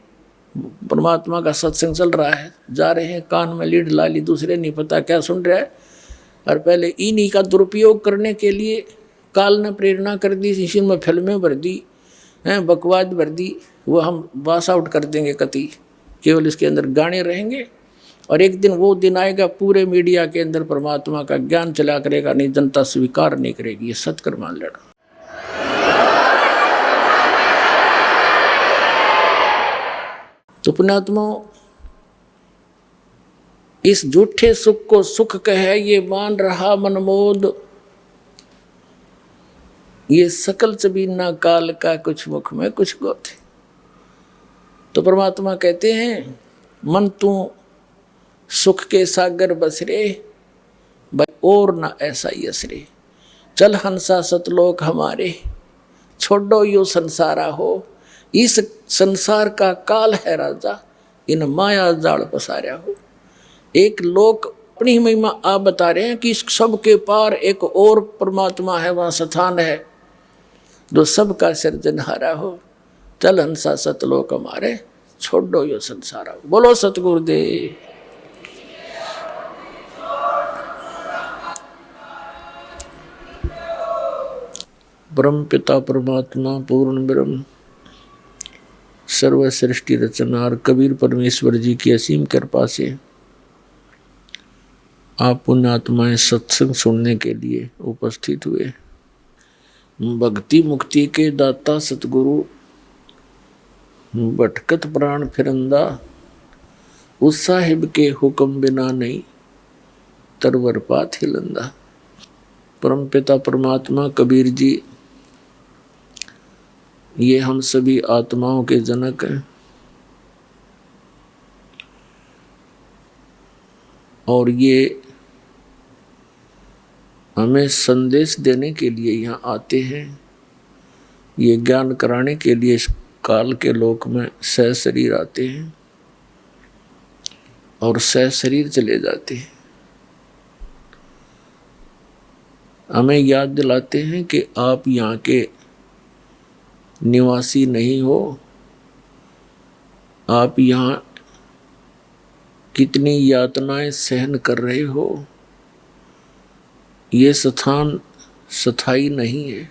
परमात्मा का सत्संग चल रहा है, जा रहे हैं, कान में लीड ला ली, दूसरे नहीं पता क्या सुन रहा है। और पहले इन्हीं का दुरुपयोग करने के लिए काल ने प्रेरणा कर दी, इसी में फिल्में भर दी हैं, बकवाद भर दी। वो हम पास आउट कर देंगे कति, केवल इसके अंदर गाने रहेंगे। और एक दिन वो दिन आएगा पूरे मीडिया के अंदर परमात्मा का ज्ञान चला करेगा, नहीं जनता स्वीकार नहीं करेगी। ये सत्कर मान लेना। तो पुण्यात्मा इस झूठे सुख को सुख कहे ये मान रहा मनमोद, ये सकल चबीना काल का कुछ मुख में कुछ गोथ। तो परमात्मा कहते हैं मन तू सुख के सागर बसरे, और न ऐसा यसरे, चल हंसा सतलोक हमारे, छोड़ो यो संसारा हो। इस संसार का काल है राजा, इन माया जाल पसारा हो। एक लोक अपनी महिमा आप बता रहे हैं कि इस सब के पार एक और परमात्मा है, वहाँ स्थान है जो सबका सृजनहारा हो। चल हंसा सतलोक हमारे, छोड़ो यो संसारा हो। बोलो सतगुरुदेव। ब्रह्म पिता परमात्मा पूर्ण ब्रह्म सर्व सृष्टि रचनार कबीर परमेश्वर जी की असीम कृपा से आप पुण्यात्माएं सत्संग सुनने के लिए उपस्थित हुए। भक्ति मुक्ति के दाता सतगुरु, भटकत प्राण फिरंदा, उस साहिब के हुक्म बिना नहीं तरवर पात हिलंदा। परम पिता परमात्मा कबीर जी ये हम सभी आत्माओं के जनक हैं। और ये हमें संदेश देने के लिए यहाँ आते हैं, ये ज्ञान कराने के लिए इस काल के लोक में सहशरीर आते हैं और सहशरीर चले जाते हैं। हमें याद दिलाते हैं कि आप यहाँ के निवासी नहीं हो, आप यहाँ कितनी यातनाएं सहन कर रहे हो, ये स्थान स्थायी नहीं है।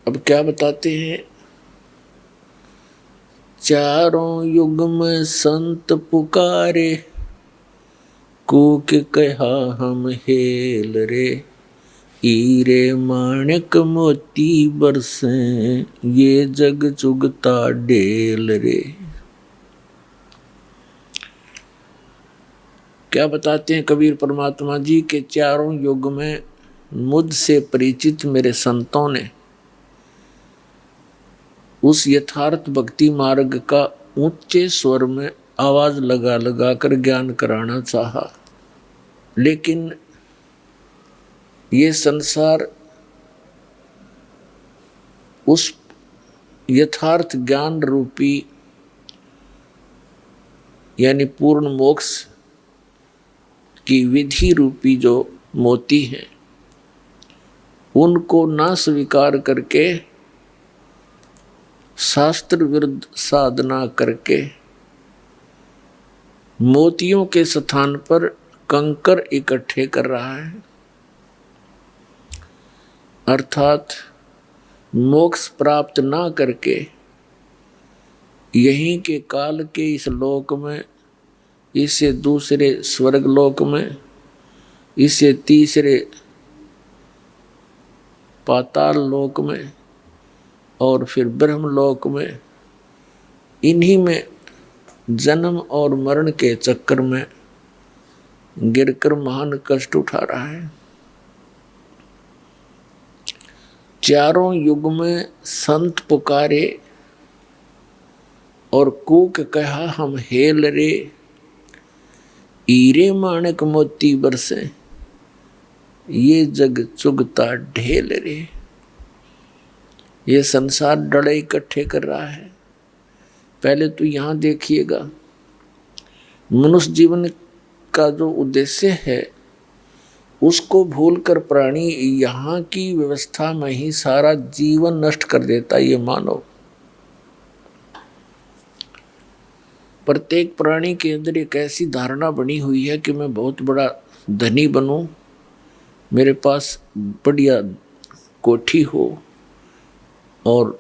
अब क्या बताते हैं, चारों युग में संत पुकारे, कूक कहा हम हेल रे, हीरे माणिक मोती बरसे, ये जग चुगता ढेल रे। क्या बताते हैं कबीर परमात्मा जी के चारों युग में मुझसे परिचित मेरे संतों ने उस यथार्थ भक्ति मार्ग का ऊंचे स्वर में आवाज लगा लगा कर ज्ञान कराना चाहा, लेकिन ये संसार उस यथार्थ ज्ञान रूपी यानी पूर्ण मोक्ष की विधि रूपी जो मोती हैं, उनको ना स्वीकार करके शास्त्र विरुद्ध साधना करके मोतियों के स्थान पर कंकर इकट्ठे कर रहा है, अर्थात मोक्ष प्राप्त ना करके यहीं के काल के इस लोक में, इससे दूसरे स्वर्ग लोक में, इससे तीसरे पाताल लोक में और फिर ब्रह्म लोक में, इन्हीं में जन्म और मरण के चक्कर में गिरकर महान कष्ट उठा रहा है। चारों युग में संत पुकारे और कूक कहा हम हेल रे, हीरे माणिक मोती बरसे, ये जग चुगता ढेल रे। ये संसार डड़े इकट्ठे कर रहा है। पहले तो यहाँ देखिएगा, मनुष्य जीवन का जो उद्देश्य है उसको भूलकर प्राणी यहाँ की व्यवस्था में ही सारा जीवन नष्ट कर देता है। ये मानव प्रत्येक प्राणी के अंदर एक ऐसी धारणा बनी हुई है कि मैं बहुत बड़ा धनी बनूं, मेरे पास बढ़िया कोठी हो और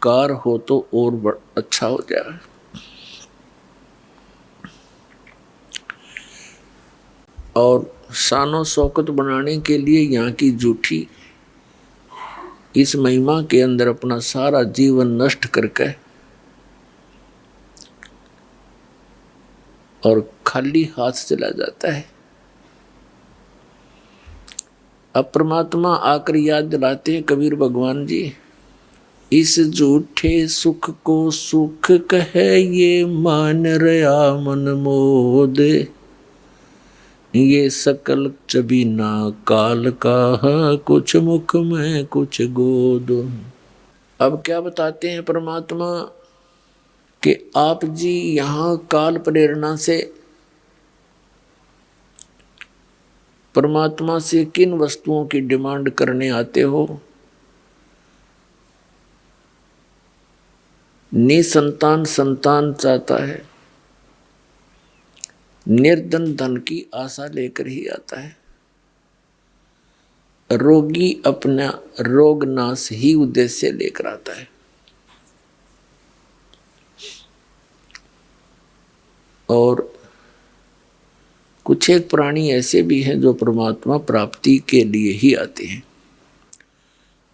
कार हो तो और अच्छा हो जाए। और शानो शौकत बनाने के लिए यहाँ की झूठी इस महिमा के अंदर अपना सारा जीवन नष्ट करके और खाली हाथ चला जाता है। अब परमात्मा आकर याद दिलाते हैं कबीर भगवान जी, इस झूठे सुख को सुख कहे ये मान रया मन मोद, ये सकल चबीना काल का कुछ मुख में कुछ गोद। अब क्या बताते हैं परमात्मा कि आप जी यहाँ काल प्रेरणा से परमात्मा से किन वस्तुओं की डिमांड करने आते हो? निसंतान संतान चाहता है, निर्धन धन की आशा लेकर ही आता है, रोगी अपना रोग नाश ही उद्देश्य लेकर आता है। और कुछ एक प्राणी ऐसे भी हैं जो परमात्मा प्राप्ति के लिए ही आते हैं।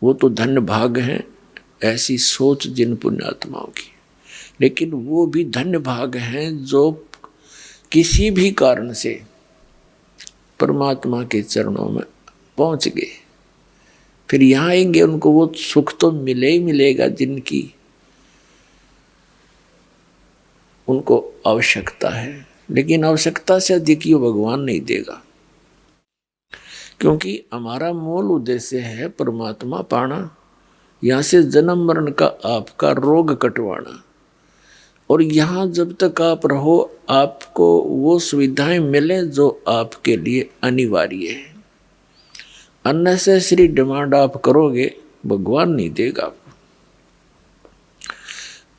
वो तो धन्य भाग हैं, ऐसी सोच जिन पुण्यात्माओं की। लेकिन वो भी धन्य भाग हैं जो किसी भी कारण से परमात्मा के चरणों में पहुंच गए। फिर यहाँ आएंगे, उनको वो सुख तो मिले ही मिलेगा जिनकी उनको आवश्यकता है, लेकिन आवश्यकता से अधिक ये भगवान नहीं देगा, क्योंकि हमारा मूल उद्देश्य है परमात्मा पाना, यहाँ से जन्म मरण का आपका रोग कटवाना। और यहाँ जब तक आप रहो आपको वो सुविधाएं मिले जो आपके लिए अनिवार्य है। अननेसेसरी डिमांड आप करोगे भगवान नहीं देगा आपको।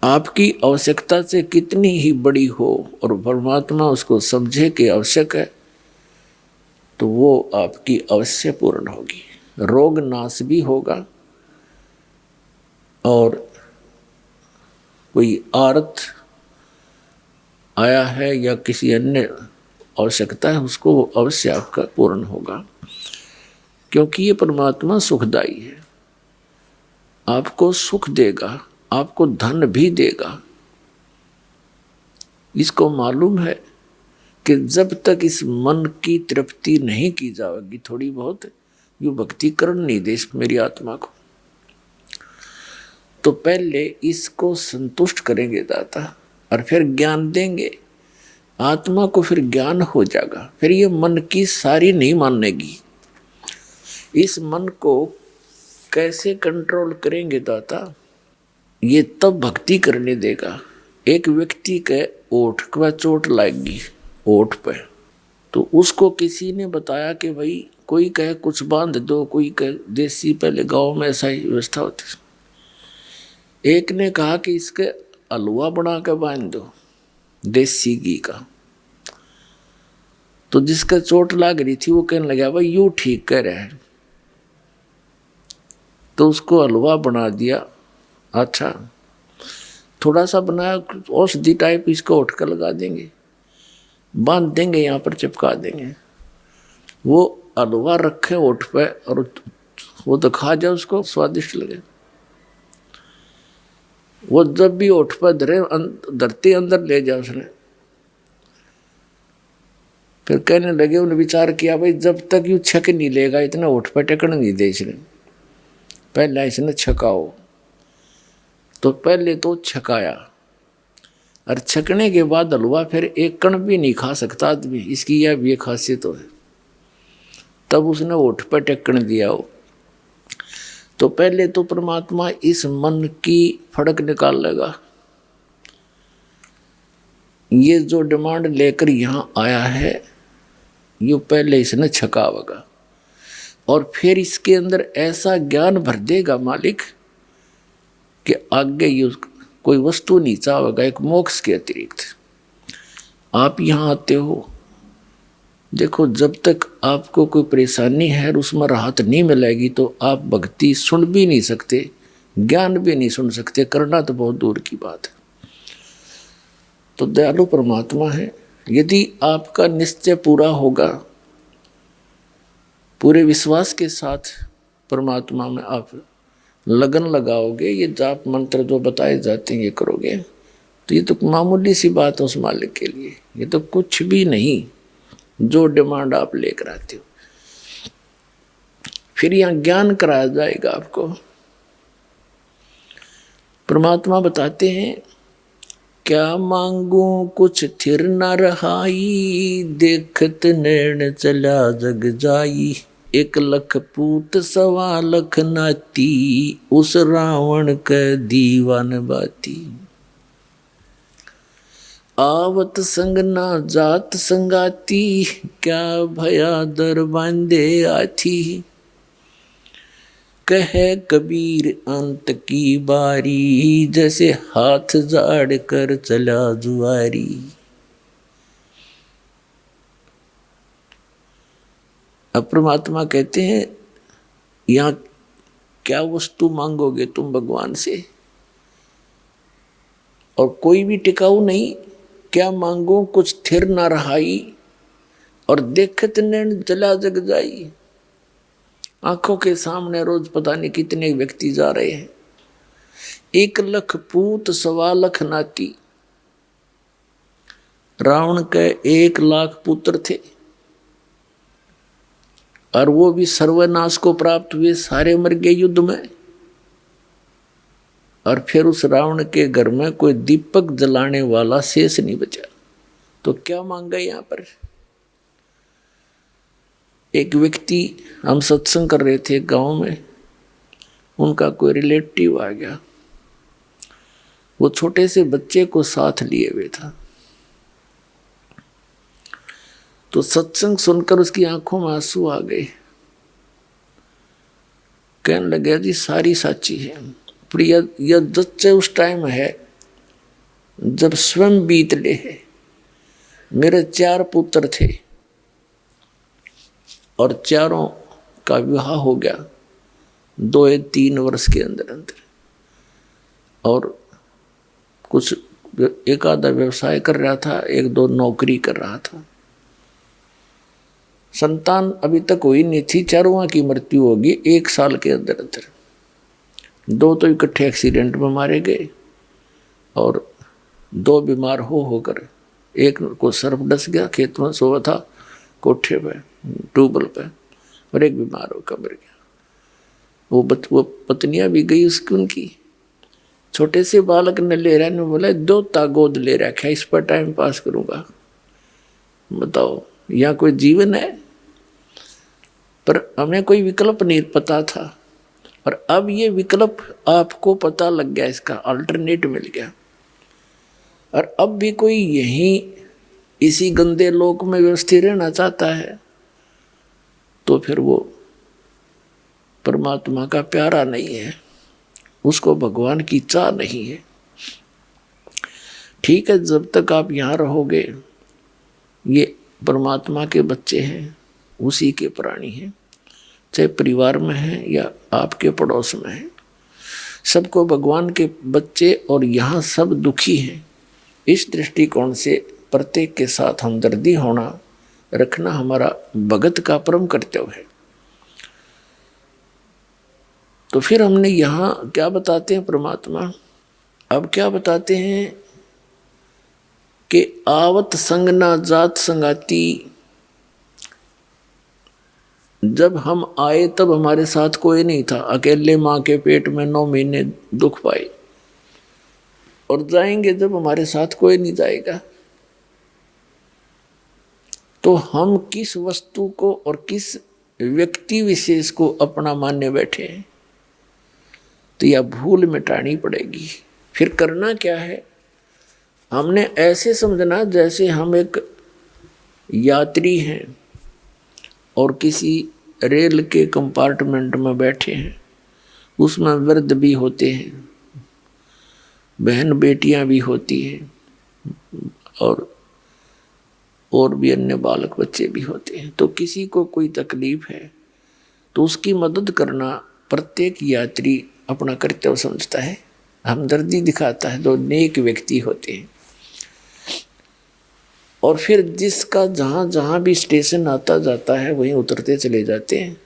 आपकी आवश्यकता से कितनी ही बड़ी हो और परमात्मा उसको समझे कि आवश्यक है, तो वो आपकी अवश्य पूर्ण होगी। रोग नाश भी होगा और कोई आर्थ आया है या किसी अन्य आवश्यकता है उसको वो अवश्य आपका पूर्ण होगा, क्योंकि ये परमात्मा सुखदायी है। आपको सुख देगा, आपको धन भी देगा। इसको मालूम है कि जब तक इस मन की तृप्ति नहीं की जाएगी थोड़ी बहुत, यू भक्ति करण नहीं दे मेरी आत्मा को, तो पहले इसको संतुष्ट करेंगे दाता और फिर ज्ञान देंगे। आत्मा को फिर ज्ञान हो जाएगा, फिर ये मन की सारी नहीं मानेगी। इस मन को कैसे कंट्रोल करेंगे दाता? ये तब भक्ति करने देगा। एक व्यक्ति के ओठ पर चोट लगेगी, ओठ पे, तो उसको किसी ने बताया कि भाई कोई कहे कुछ बांध दो, कोई कहे देसी, पहले गांव में ऐसा ही व्यवस्था होती। एक ने कहा कि इसके हलवा बना के बांध दो देसी घी का। तो जिसका चोट लग रही थी वो कहने लगा भाई यूं ठीक कर रहे हैं, तो उसको हलवा बना दिया। अच्छा, थोड़ा सा बनाया, औषधि टाइप इसको उठ कर लगा देंगे, बांध देंगे, यहाँ पर चिपका देंगे। वो हलवा रखे ओठ पे और वो तो खा जाए, उसको स्वादिष्ट लगे। वो जब भी ओठ पर धरती अंदर ले जाए उसने, फिर कहने लगे, उन्हें विचार किया भाई जब तक यू छक नहीं लेगा इतना ओठ पर टेकन नहीं दे इसने, पहले इसने छकाओ। तो पहले तो छकाया और छकने के बाद हलवा फिर एक कण भी नहीं खा सकता आदमी, इसकी यह भी एक खासियत है। तब उसने ओठ पर टेकन दिया हो। तो पहले तो परमात्मा इस मन की फड़क निकाल लेगा। ये जो डिमांड लेकर यहाँ आया है ये पहले इसने छकावेगा और फिर इसके अंदर ऐसा ज्ञान भर देगा मालिक कि आगे ये कोई वस्तु नहीं चाहेगा एक मोक्ष के अतिरिक्त। आप यहाँ आते हो, देखो जब तक आपको कोई परेशानी है और उसमें राहत नहीं मिलेगी तो आप भक्ति सुन भी नहीं सकते, ज्ञान भी नहीं सुन सकते, करना तो बहुत दूर की बात है। तो दयालु परमात्मा है। यदि आपका निश्चय पूरा होगा, पूरे विश्वास के साथ परमात्मा में आप लगन लगाओगे, ये जाप मंत्र जो बताए जाते हैं ये करोगे, तो ये तो मामूली सी बात है उस मालिक के लिए, ये तो कुछ भी नहीं जो डिमांड आप लेकर आते हो। फिर यहाँ ज्ञान कराया जाएगा आपको। परमात्मा बताते हैं, क्या मांगू कुछ थिर न रहाई, देखत नैन चला जग जाई। 1 लख पूत 1.25 लाख नाती, उस रावण के दीवान बाती। आवत संग ना जात संगाती, क्या भया दर बांधे आथी। कहे कबीर अंत की बारी, जैसे हाथ जाड़ कर चला जुआरी। अब परमात्मा कहते हैं, यहाँ क्या वस्तु मांगोगे तुम भगवान से, और कोई भी टिकाऊ नहीं। क्या मांगो कुछ थिर ना रहाई, और देखत नैन जला जग जाई। आंखों के सामने रोज पता नहीं कितने व्यक्ति जा रहे हैं। 1 लख पूत 1.25 लाख नाती। रावण के 1 लाख पुत्र थे और वो भी सर्वनाश को प्राप्त हुए, सारे मर गए युद्ध में। और फिर उस रावण के घर में कोई दीपक जलाने वाला शेष नहीं बचा। तो क्या मांगा यहाँ पर? एक व्यक्ति, हम सत्संग कर रहे थे गांव में, उनका कोई रिलेटिव आ गया, वो छोटे से बच्चे को साथ लिए हुए था। तो सत्संग सुनकर उसकी आंखों में आंसू आ गए। कहने लगे जी सारी साची है, पर यह सच्चे उस टाइम है जब स्वयं बीत ले है। मेरे 4 पुत्र थे और चारों का विवाह हो गया 2 या 3 वर्ष के अंदर अंदर, और कुछ एक आधा व्यवसाय कर रहा था, 1-2 नौकरी कर रहा था। संतान अभी तक हुई नहीं थी, चारों की मृत्यु होगी 1 साल के अंदर अंदर। 2 तो इकट्ठे एक्सीडेंट में मारे गए और 2 बीमार होकर, एक को सर्प डस गया, खेत में सोया था कोठे पे ट्यूबवेल पे, और एक बीमार होकर मर गया। वो पत्नियां भी गई उसकी, उनकी। छोटे से बालक ने ले रहा, ने बोला 2 गोद ले रखा, इस पर टाइम पास करूंगा। बताओ यहाँ कोई जीवन है? पर हमें कोई विकल्प नहीं पता था, और अब ये विकल्प आपको पता लग गया, इसका अल्टरनेट मिल गया। और अब भी कोई यहीं इसी गंदे लोक में व्यवस्थित रहना चाहता है तो फिर वो परमात्मा का प्यारा नहीं है, उसको भगवान की चाह नहीं है। ठीक है, जब तक आप यहाँ रहोगे, ये परमात्मा के बच्चे हैं, उसी के प्राणी हैं, चाहे परिवार में हैं या आपके पड़ोस में हैं, सबको भगवान के बच्चे, और यहाँ सब दुखी हैं। इस दृष्टिकोण से प्रत्येक के साथ हमदर्दी होना रखना हमारा भगत का परम कर्तव्य है। तो फिर हमने यहाँ क्या बताते हैं परमात्मा? अब क्या बताते हैं कि आवत संग ना जात संगाती। जब हम आए तब हमारे साथ कोई नहीं था, अकेले माँ के पेट में 9 महीने दुख पाए, और जाएंगे जब हमारे साथ कोई नहीं जाएगा। तो हम किस वस्तु को और किस व्यक्ति विशेष को अपना मानने बैठे हैं? तो यह भूल मिटानी पड़ेगी। फिर करना क्या है? हमने ऐसे समझना जैसे हम एक यात्री हैं और किसी रेल के कंपार्टमेंट में बैठे हैं, उसमें वृद्ध भी होते हैं, बहन बेटियां भी होती हैं, और भी अन्य बालक बच्चे भी होते हैं। तो किसी को कोई तकलीफ है तो उसकी मदद करना प्रत्येक यात्री अपना कर्तव्य समझता है, हमदर्दी दिखाता है। 2 नेक व्यक्ति होते हैं, और फिर जिसका जहाँ जहाँ भी स्टेशन आता जाता है वहीं उतरते चले जाते हैं।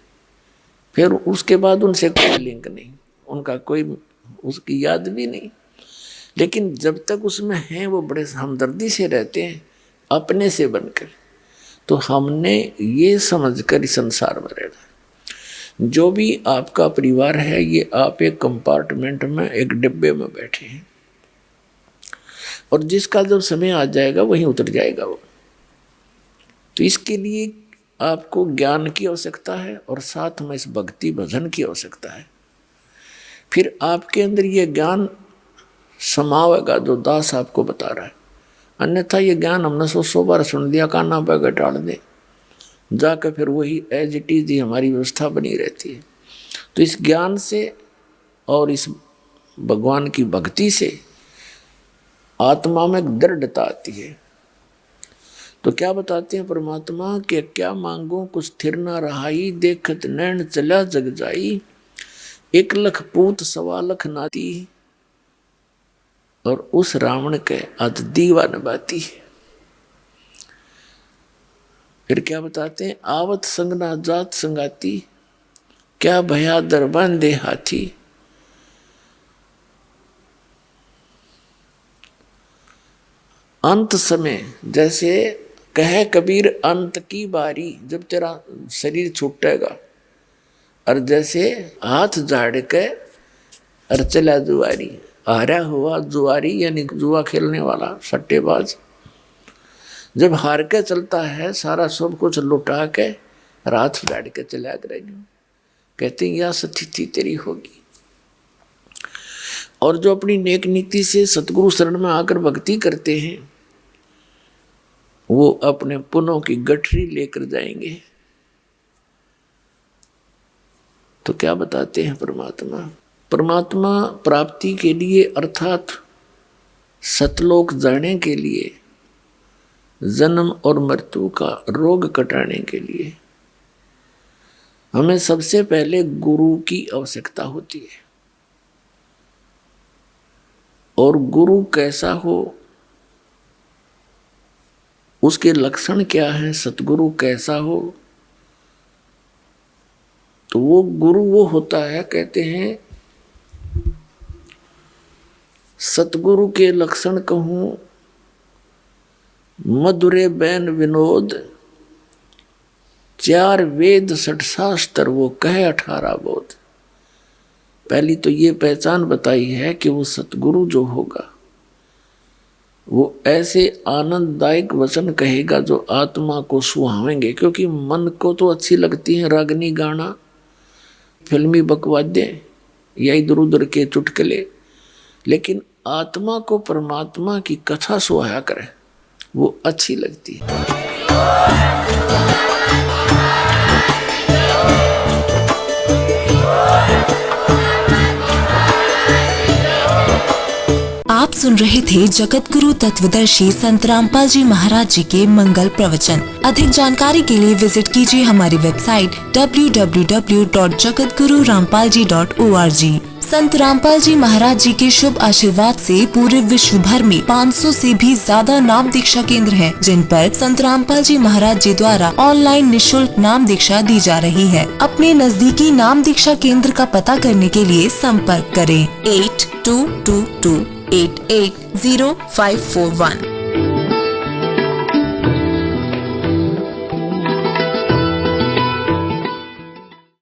फिर उसके बाद उनसे कोई लिंक नहीं, उनका कोई उसकी याद भी नहीं। लेकिन जब तक उसमें हैं वो बड़े हमदर्दी से रहते हैं, अपने से बनकर। तो हमने ये समझकर इस संसार में रहना। जो भी आपका परिवार है, ये आप एक कंपार्टमेंट में, एक डिब्बे में बैठे हैं, और जिसका जब समय आ जाएगा वहीं उतर जाएगा वो। तो इसके लिए आपको ज्ञान की आवश्यकता है, और साथ में इस भक्ति भजन की आवश्यकता है। फिर आपके अंदर ये ज्ञान समावेगा जो दास आपको बता रहा है। अन्यथा ये ज्ञान हमने 100 बार सुन दिया, काना पे घटाड़ दे, जाकर फिर वही एज इट इज ही हमारी व्यवस्था बनी रहती है। तो इस ज्ञान से और इस भगवान की भक्ति से आत्मा में दृढ़ता आती है। तो क्या बताते हैं परमात्मा के, क्या मांगो कुछ स्थिर न रहाई, देखत नैन चला जग जाई, 1 लाख पूत 1.25 लाख नाती, और उस रावण के आज दीवा नबाती। फिर क्या बताते हैं, आवत संग ना जात संगाती, क्या भया दर बांधे हाथी। अंत समय जैसे कहे कबीर अंत की बारी, जब तेरा शरीर छूटेगा, और जैसे हाथ झाड़ के और चला दुआरी, हारा हुआ जुआरी यानी जुआ खेलने वाला सट्टेबाज जब हार के चलता है, सारा सब कुछ लुटा के रात बैठ के चला करेगा, कहते हैं यह स्थिति तेरी होगी। और जो अपनी नेक नीति से सतगुरु शरण में आकर भक्ति करते हैं, वो अपने पुण्यों की गठरी लेकर जाएंगे। तो क्या बताते हैं परमात्मा? परमात्मा प्राप्ति के लिए अर्थात सतलोक जाने के लिए, जन्म और मृत्यु का रोग कटाने के लिए हमें सबसे पहले गुरु की आवश्यकता होती है। और गुरु कैसा हो, उसके लक्षण क्या हैं, सतगुरु कैसा हो, तो वो गुरु वो होता है, कहते हैं सतगुरु के लक्षण कहूं, मधुरे बैन विनोद, 4 वेद 6 शास्त्र वो कहे 18 बोध। पहली तो ये पहचान बताई है कि वो सतगुरु जो होगा वो ऐसे आनंददायक वचन कहेगा जो आत्मा को सुहावेंगे, क्योंकि मन को तो अच्छी लगती है रागनी गाना, फिल्मी बकवाद्य या इधर उधर के चुटकुले, लेकिन आत्मा को परमात्मा की कथा सुहाया करे वो अच्छी लगती है। आप सुन रहे थे जगत गुरु तत्वदर्शी संत रामपाल जी महाराज जी के मंगल प्रवचन। अधिक जानकारी के लिए विजिट कीजिए हमारी वेबसाइट www.jagatgururampalji.org। संत रामपाल जी महाराज जी के शुभ आशीर्वाद से पूरे विश्व भर में 500 से भी ज्यादा नाम दीक्षा केंद्र हैं, जिन पर संत रामपाल जी महाराज जी द्वारा ऑनलाइन निशुल्क नाम दीक्षा दी जा रही है। अपने नजदीकी नाम दीक्षा केंद्र का पता करने के लिए संपर्क करें 8222880541।